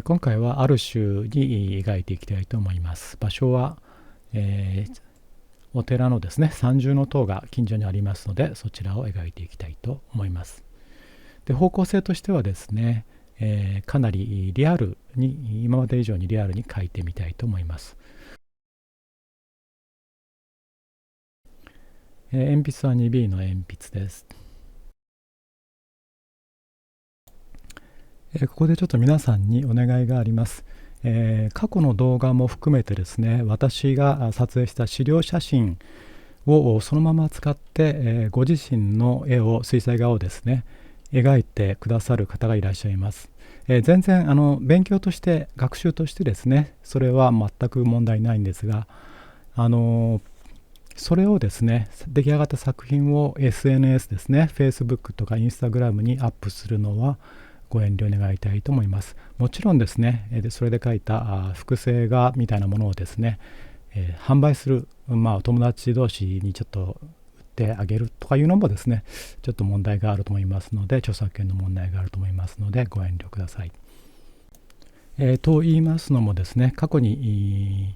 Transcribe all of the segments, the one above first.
今回はある州に描いていきたいと思います。場所は、お寺のですね、三重塔が近所にありますので、そちらを描いていきたいと思います。で、方向性としてはですね、かなりリアルに、今まで以上にリアルに描いてみたいと思います。鉛筆は 2B の鉛筆です。ここでちょっと皆さんにお願いがあります。過去の動画も含めてですね、私が撮影した資料写真をそのまま使って、ご自身の絵を、水彩画をですね、描いてくださる方がいらっしゃいます。全然勉強として、学習としてですね、それは全く問題ないんですが、それをですね、出来上がった作品を SNS ですね、Facebook とか Instagram にアップするのはご遠慮願いたいと思います。もちろんですね、それで描いた複製画みたいなものをですね、販売する、友達同士にちょっと売ってあげるとかいうのもですね、ちょっと問題があると思いますので、著作権の問題があると思いますので、ご遠慮ください。と言いますのもですね、過去に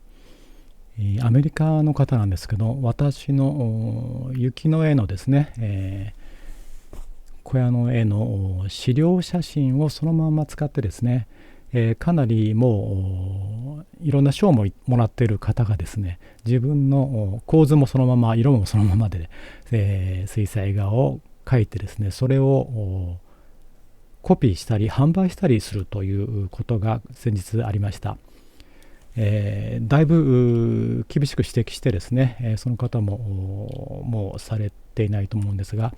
アメリカの方なんですけど、私の雪の絵のですね、小屋の絵の資料写真をそのまま使ってですね、かなりもういろんな賞ももらっている方がですね、自分の構図もそのまま、色もそのままで、水彩画を描いてですね、それをコピーしたり販売したりするということが先日ありました。だいぶ厳しく指摘してですね、その方ももうされていないと思うんですが、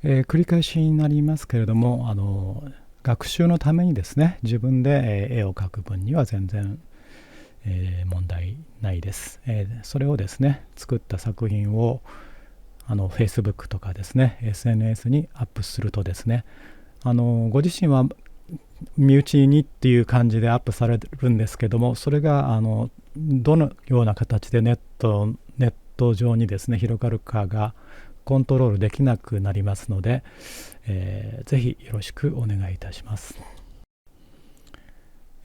繰り返しになりますけれども、学習のためにですね、自分で絵を描く分には全然問題ないです。それをですね、作った作品をFacebook とかですね、SNS にアップするとですね、ご自身は身内にっていう感じでアップされるんですけども、それがどのような形でネット上にですね広がるかがコントロールできなくなりますので、ぜひよろしくお願いいたします。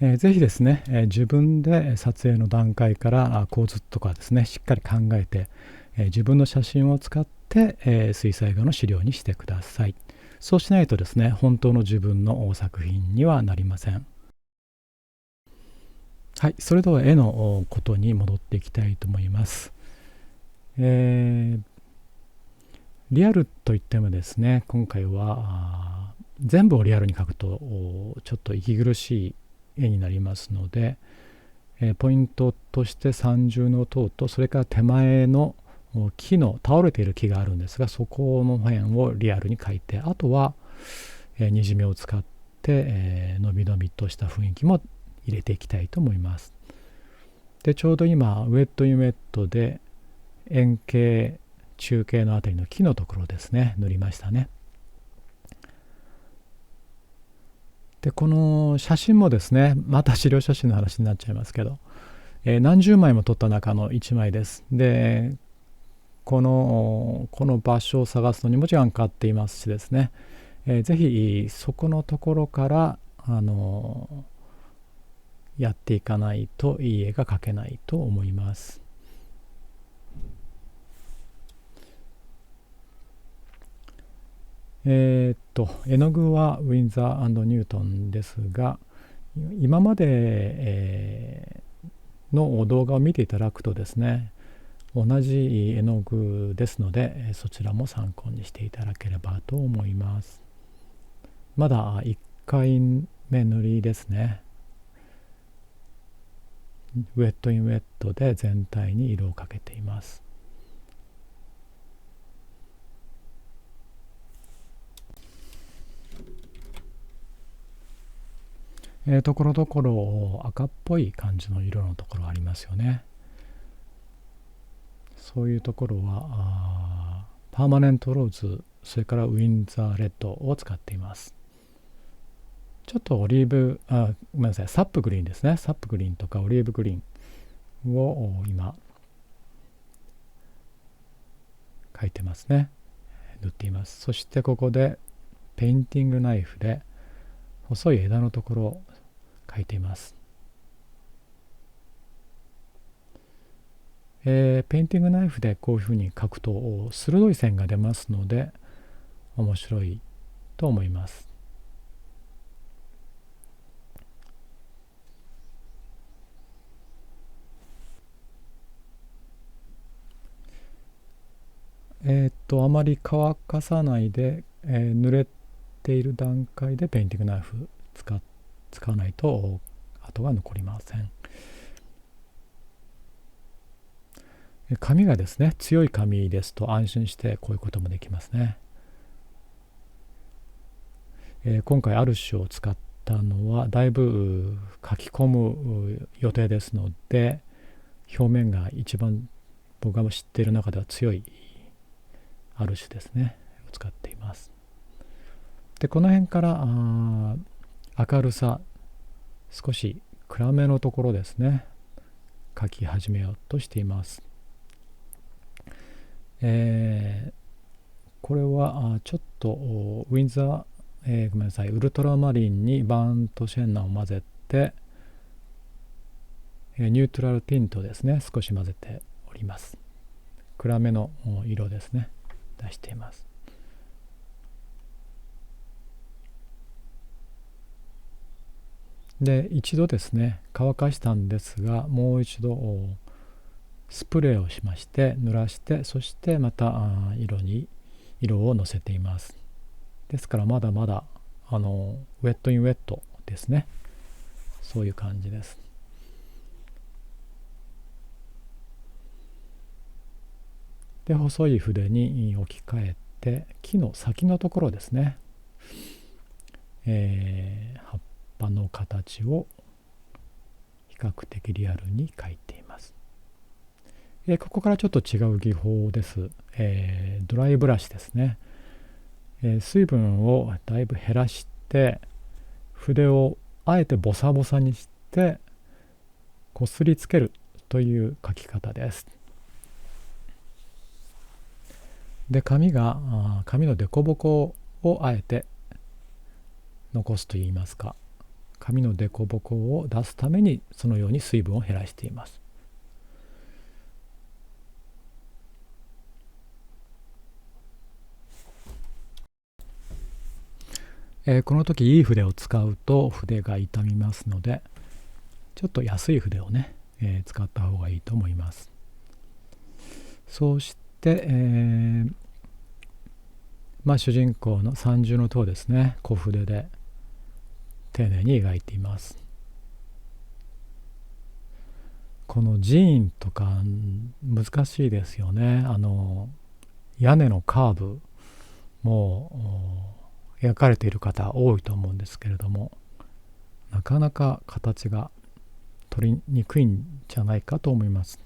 ぜひですね、自分で撮影の段階から構図とかですねしっかり考えて、自分の写真を使って、水彩画の資料にしてください。そうしないとですね、本当の自分の作品にはなりません。はい、それでは絵のことに戻っていきたいと思います。リアルといってもですね、今回は全部をリアルに描くとちょっと息苦しい絵になりますので、ポイントとして三重塔と、それから手前の木の倒れている木があるんですが、そこの辺をリアルに描いて、あとはにじみを使って、のびのびとした雰囲気も入れていきたいと思います。で、ちょうど今ウェットインウェットで円形中形のあたりの木のところですね、塗りましたね。で、この写真もですね、また資料写真の話になっちゃいますけど、何十枚も撮った中の1枚です。で、この場所を探すのにも時間かかっていますしですね、ぜひそこのところからやっていかないといい絵が描けないと思います。絵の具はウィンザー&ニュートンですが、今まで、の動画を見ていただくとですね、同じ絵の具ですので、そちらも参考にしていただければと思います。まだ1回目塗りですね。ウェットインウェットで全体に色をかけています。ところどころ赤っぽい感じの色のところありますよね。そういうところはパーマネントローズ、それからウィンザーレッドを使っています。ちょっとオリーブ、ごめんなさい、サップグリーンですね。サップグリーンとかオリーブグリーンを今描いてますね。塗っています。そしてここでペインティングナイフで細い枝のところ、描いています。ペインティングナイフでこういうふうに描くと鋭い線が出ますので面白いと思います。あまり乾かさないで、濡れている段階でペインティングナイフ使わないと跡が残りません。紙がですね、強い紙ですと安心してこういうこともできますね。今回アルシュを使ったのはだいぶ書き込む予定ですので、表面が一番僕が知っている中では強いアルシュですねを使っています。でこの辺から明るさ少し暗めのところですね書き始めようとしています。これはちょっとウィンザー、ごめんなさい、ウルトラマリンにバーンとシェンナーを混ぜて、ニュートラルティントですね少し混ぜております。暗めの色ですね出しています。で一度ですね乾かしたんですが、もう一度スプレーをしまして濡らして、そしてまた色をのせています。ですからまだまだウェットインウェットですね。そういう感じです。で細い筆に置き換えて木の先のところですね、葉っぱの形を比較的リアルに描いています。ここからちょっと違う技法です。ドライブラシですね。水分をだいぶ減らして筆をあえてボサボサにしてこすりつけるという書き方です。で紙の凸凹をあえて残すといいますか、紙の凸凹を出すためにそのように水分を減らしています。この時いい筆を使うと筆が傷みますので、ちょっと安い筆をね、使った方がいいと思います。そうして、主人公の三重塔ですね、小筆で丁寧に描いています。この寺院とか難しいですよね。屋根のカーブも描かれている方多いと思うんですけれども、なかなか形が取りにくいんじゃないかと思います。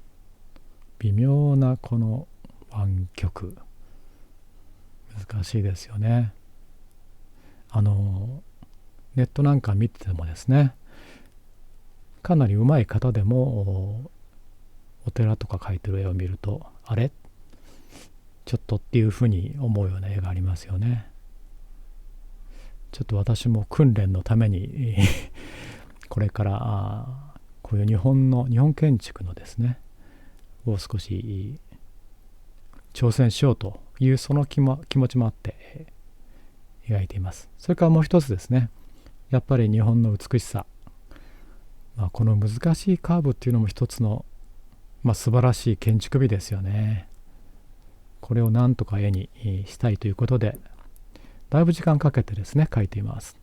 微妙なこの湾曲難しいですよね。ネットなんか見ててもですね、かなり上手い方でもお寺とか描いてる絵を見ると、あれちょっとっていうふうに思うような絵がありますよね。ちょっと私も訓練のためにこれからこういう日本建築のですねを少し挑戦しようというその気持ちもあって描いています。それからもう一つですね、やっぱり日本の美しさ、この難しいカーブっていうのも一つの、素晴らしい建築美ですよね。これをなんとか絵にしたいということでだいぶ時間かけてですね描いています。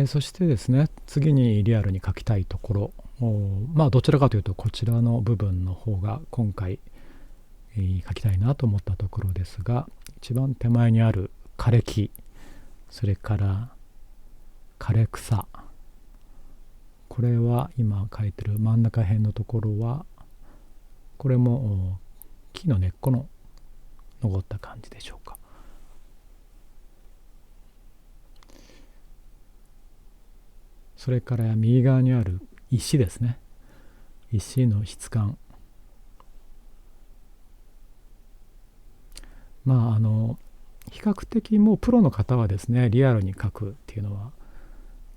そしてですね次にリアルに描きたいところ、どちらかというとこちらの部分の方が今回、描きたいなと思ったところですが、一番手前にある枯れ木、それから枯れ草、これは今描いてる真ん中辺のところはこれも木の根っこの残った感じでしょうか。それから右側にある石ですね、石の質感、比較的もうプロの方はですね、リアルに描くっていうのは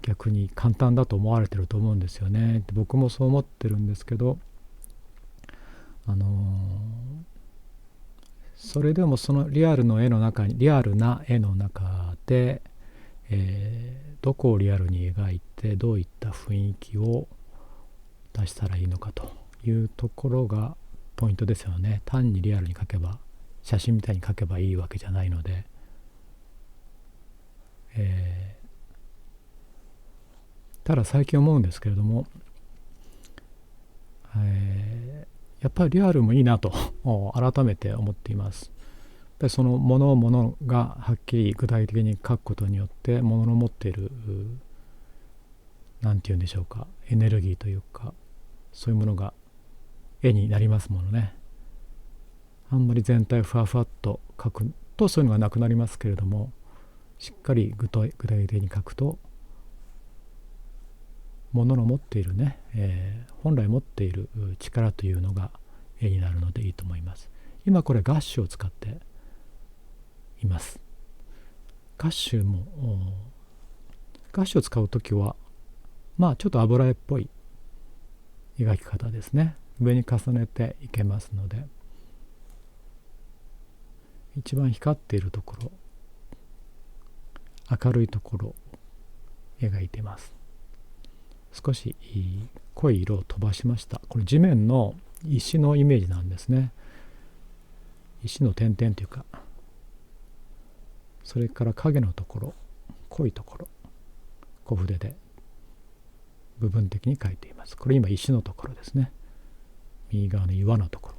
逆に簡単だと思われてると思うんですよね。で僕もそう思ってるんですけど、それでもそのリアルな絵の中で、どこをリアルに描いてどういった雰囲気を出したらいいのかというところがポイントですよね。単にリアルに描けば、写真みたいに描けばいいわけじゃないので、ただ最近思うんですけれども、やっぱりリアルもいいなと改めて思っています。でそのものがはっきり具体的に描くことによって、ものの持っているなんて言うんでしょうか、エネルギーというか、そういうものが絵になりますものね。あんまり全体をふわふわっと描くとそういうのがなくなりますけれども、しっかり具体的に描くと、ものの持っているね、本来持っている力というのが絵になるのでいいと思います。今これガッシュを使っています。ガッシュを使うときはちょっと油絵っぽい描き方ですね。上に重ねていけますので、一番光っているところ、明るいところを描いています。少し濃い色を飛ばしました。これ地面の石のイメージなんですね。石の点々というか、それから影のところ、濃いところ、小筆で部分的に描いています。これ今石のところですね。右側の岩のところ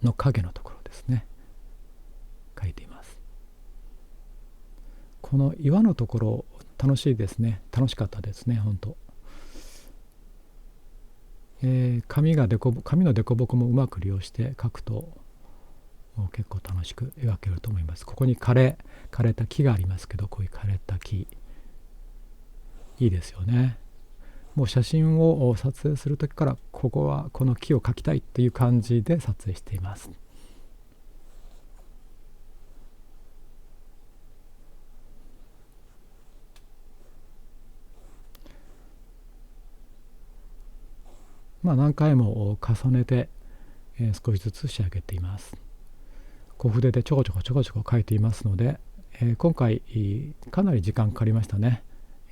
の影のところですね、描いています。この岩のところ楽しいですね。楽しかったですね、本当。紙の凸凹もうまく利用して描くと結構楽しく描けると思います。ここに枯れた木がありますけど、こういう枯れた木いいですよね。もう写真を撮影するときから、ここはこの木を描きたいっていう感じで撮影しています。何回も重ねて、少しずつ仕上げています。小筆でちょこちょこ描いていますので、今回かなり時間かかりましたね、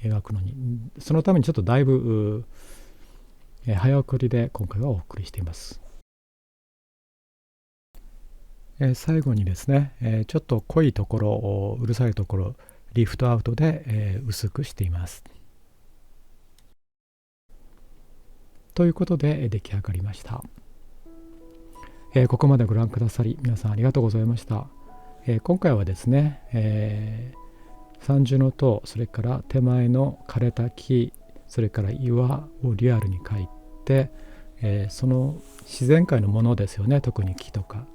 描くのに。そのためにちょっとだいぶ早送りで今回はお送りしています。最後にですね、ちょっと濃いところ、うるさいところ、リフトアウトで、薄くしています。ということで出来上がりました。ここまでご覧くださり皆さんありがとうございました。今回はですね、三重塔、それから手前の枯れた木、それから岩をリアルに描いて、その自然界のものですよね、特に木とか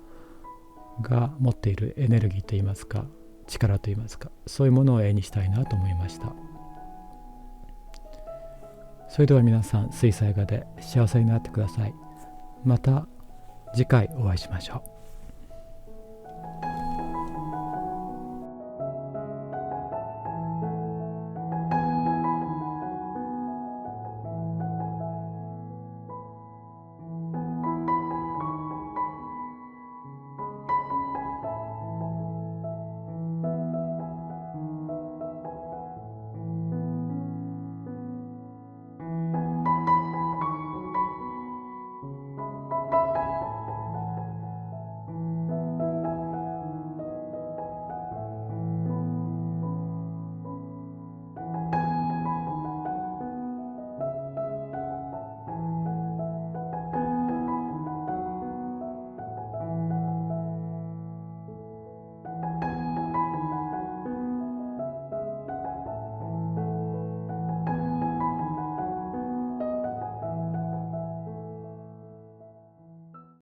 が持っているエネルギーといいますか、力といいますか、そういうものを絵にしたいなと思いました。それでは皆さん、水彩画で幸せになってください。また次回お会いしましょう。